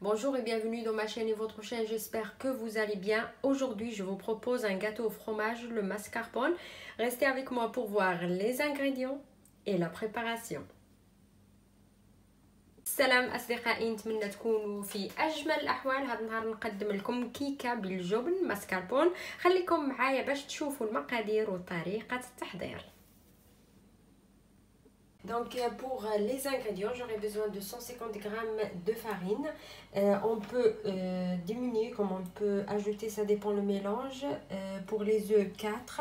Bonjour et bienvenue dans ma chaîne et votre chaîne, j'espère que vous allez bien. Aujourd'hui, je vous propose un gâteau au fromage, le mascarpone. Restez avec moi pour voir les ingrédients et la préparation. السلام أصدقائي، نتمنى تكونوا في أجمل الأحوال. هذا النهار نقدم لكم كيكة بالجبن ماسكاربون. خليكم معايا باش تشوفوا المقادير وطريقة التحضير. Donc pour les ingrédients, j'aurai besoin de 150 g de farine. On peut diminuer comme on peut ajouter, ça dépend le mélange. Pour les œufs, 4.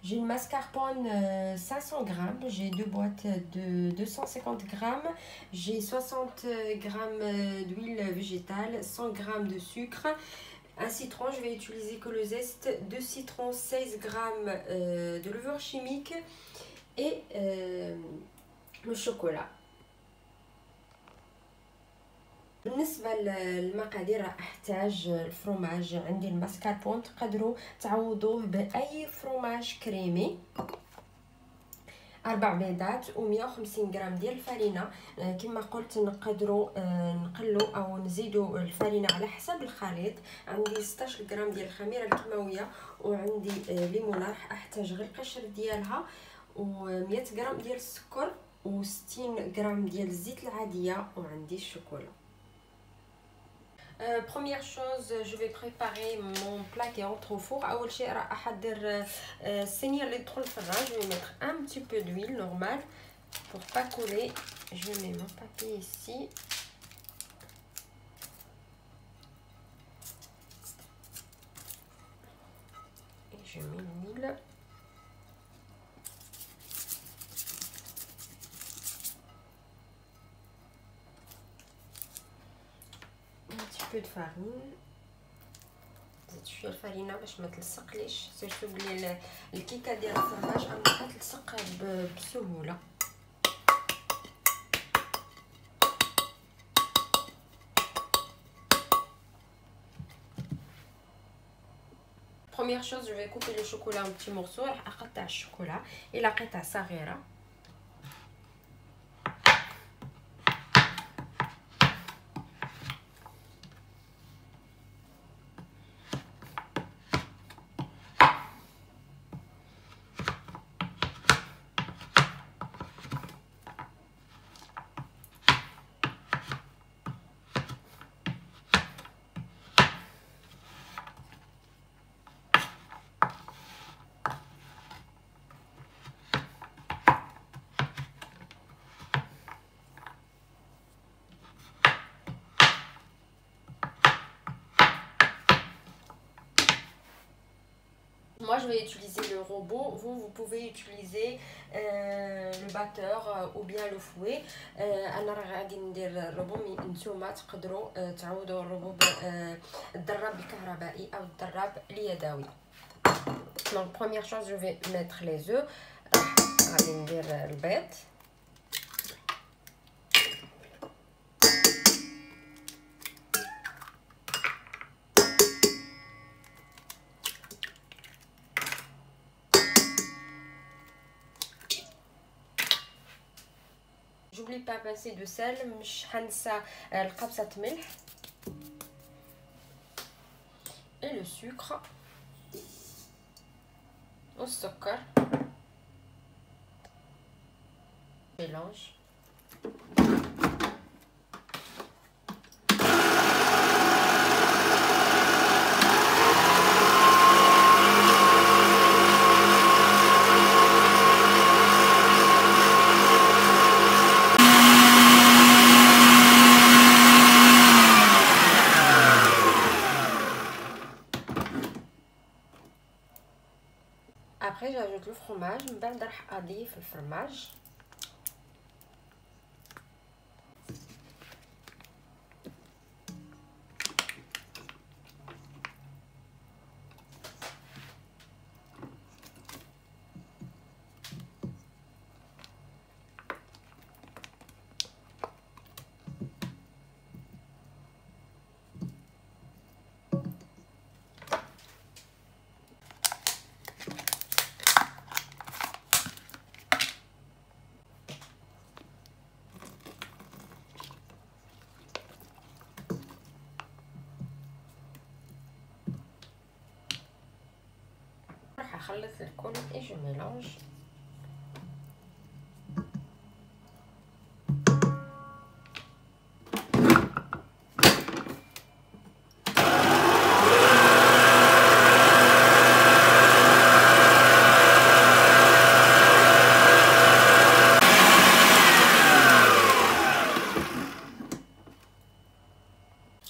J'ai une mascarpone 500 g, j'ai deux boîtes de 250 g, j'ai 60 g d'huile végétale, 100 g de sucre, un citron, je vais utiliser que le zeste, 2 citrons, 16 g de levure chimique et le chocolat. بالنسبه للمقادير راح احتاج الفرماج. عندي الماسكاربون، تقدروا تعوضوه باي فرماج كريمي. 4 بيضات و150 غرام ديال الفرينه. كما قلت نقدروا نقلوا او نزيدوا الفرينه على حسب الخليط. عندي 16 غرام ديال الخميره الكيماويه وعندي ليمونه راح احتاج غير القشر ديالها و100 غرام ديال السكر و60 غرام ديال الزيت العاديه وعندي الشوكولا. Première chose, je vais préparer mon plat qui entre au four. أول شيء راح أحضر الصينية اللي تدخل الفران. Je vais mettre un petit peu d'huile normale pour pas couler. Je mets mon papier ici. Et je mets l'huile. peu de farine. زيد شويه الفرينه باش ما تلصقليش، سيرتو بلي الكيكه ديال الفرماج غنبقى تلصق بسهوله. Première chose, je vais couper le chocolat en petits morceaux. راح اقطع الشوكولا الى قطع صغيره. Moi, je vais utiliser le robot. Vous pouvez utiliser le batteur ou bien le fouet. أنا راه غادي ندير الروبو، مي نتوما تقدروا تعوضوا الروبو بالدراب الكهربائي أو الدراب اليدوي. Donc première chose, je vais mettre les œufs. غادي ندير البيض. J'oublie pas passer de sel، مش هنسى القبصة ملح et le sucre والسكر. mélange. Après j'ajoute le fromage. من بعد راح اضيف الفرماج. نخلط الكل et je mélange.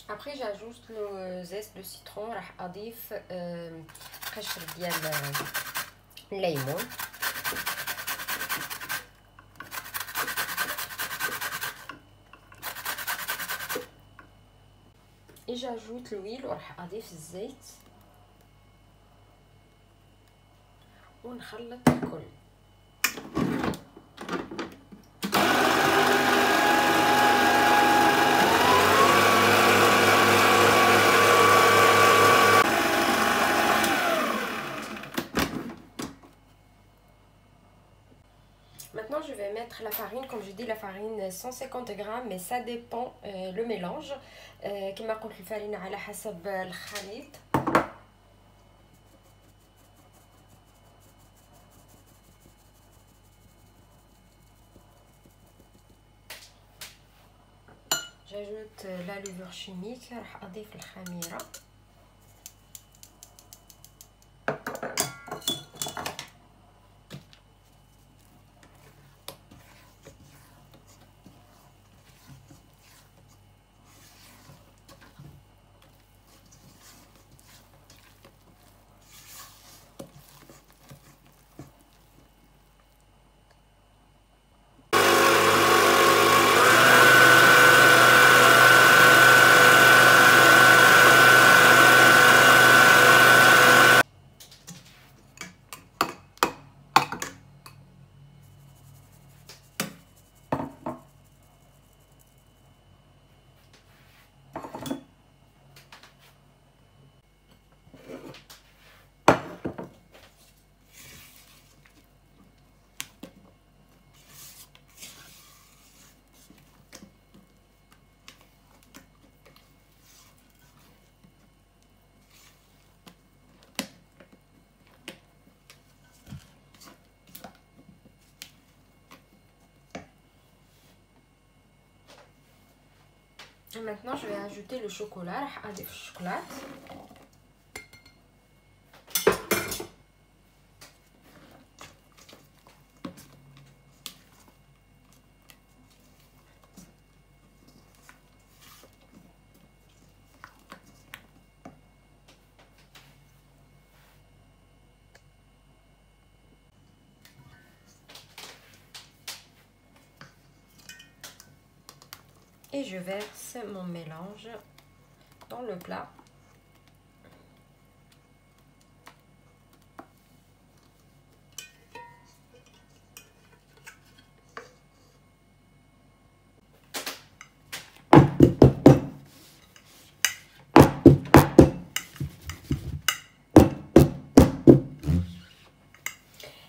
Après j'ajoute le zeste de citron, راح اضيف قشر ديال الليمون. et j'ajoute l'huile وراح اضيف الزيت ونخلط الكل. Maintenant, je vais mettre la farine. Comme je dis, la farine 150 grammes, mais ça dépend le mélange. كما قلت الفرينة على حسب الخليط. J'ajoute la levure chimique. راح أضيف الخميرة. Et maintenant, je vais ajouter le chocolat. راح أضيف الشوكولات. Et je verse mon mélange dans le plat.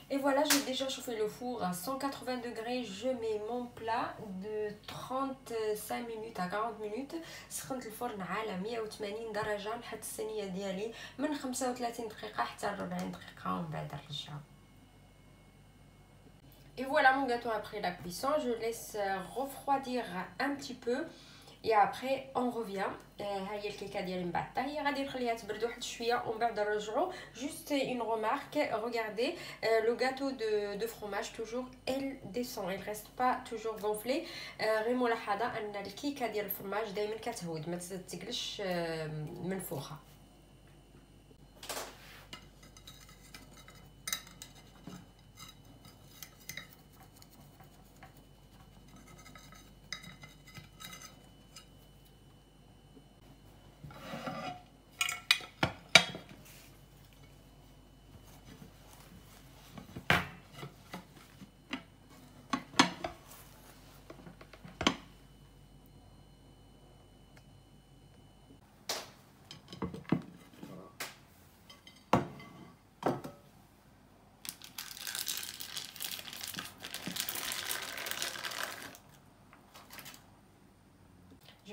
Et voilà, j'ai déjà chauffé le four à 180 degrés. Je mets mon plat de 35 minutes à 40 minutes. سخنت الفرن على 180 درجة. نحط الصينية ديالي من 35 دقيقة حتى 40 دقيقة ومن بعد نرجعو. Et voilà, mon gâteau après la cuisson. Je laisse refroidir un petit peu. Et après on revient. ها هي الكيكه ديالي من بعد حتى هي غادي نخليها تبرد واحد شويه ومن بعد نرجعو. Juste une remarque, regardez, le gâteau de fromage toujours elle descend, elle reste pas toujours gonflé. غير ملاحظه ان الكيكه ديال الفرماج دائما كتهود ما تتقلش منفوخه.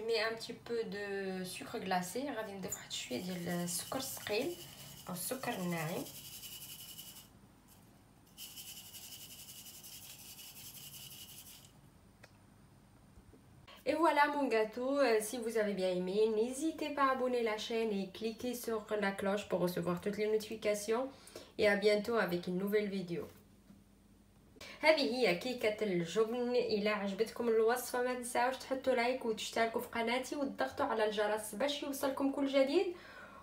Je mets un petit peu de sucre glacé. غادي نضيف واحد شويه ديال السكر الثقيل او السكر الناعم. voilà mon gâteau. Si vous avez bien aimé, n'hésitez pas à abonner la chaîne et cliquez sur la cloche pour recevoir toutes les notifications. Et à bientôt avec une nouvelle vidéo. هذه هي كيكة الجبن. إلا عجبتكم الوصفة ما تنساوش تحطوا لايك وتشتركوا في قناتي وتضغطوا على الجرس باش يوصلكم كل جديد.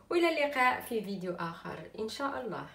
وإلى اللقاء في فيديو آخر إن شاء الله.